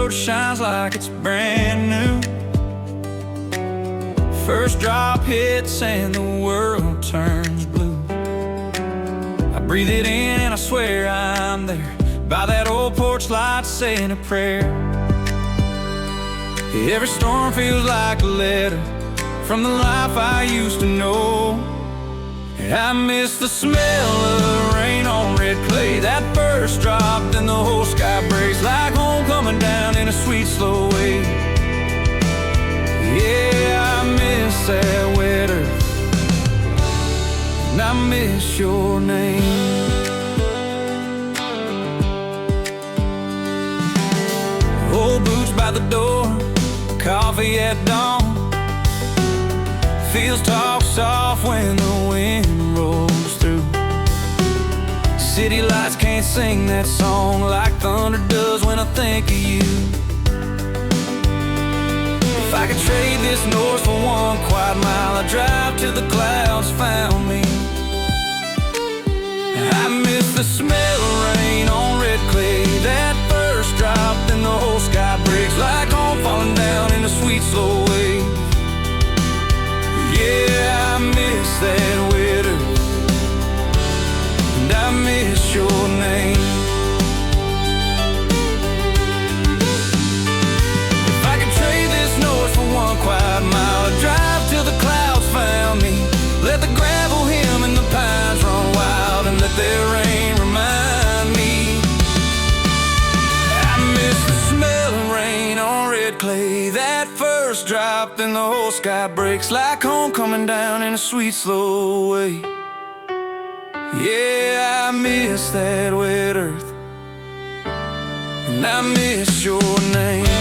porch shines like it's brand new. First drop hits and the world turns blue. I breathe it in and I swear I'm there, by that old porch light saying a prayer. Every storm feels like a letter from the life I used to know. And I miss the smell of rain on red clay, that first drop, then the whole sky breaks like home coming down in a sweet slow way. Yeah, I miss that wet earth, and I miss your name. Old boots by the door, coffee at dawn. Fields talk soft when the wind rolls through. City lights can't sing that song like thunder does when I think of you. If I could trade this north for one quiet mile, I'd drive till the clouds found me. I miss the smell of rain on red clay, that first drop, then the whole sky breaks like home falling down in a sweet slow wave. Yeah, I miss that wet earth, and I miss your name. If I could trade this north for one quiet mile, I'd drive till the clouds found me. Let the gravel hem and the pines run wild, and let their rain remind me. I miss the smell of rain on red clay, that first drop, then the whole sky breaks like home coming down in a sweet slow way. Yeah, I miss that wet earth, and I miss your name.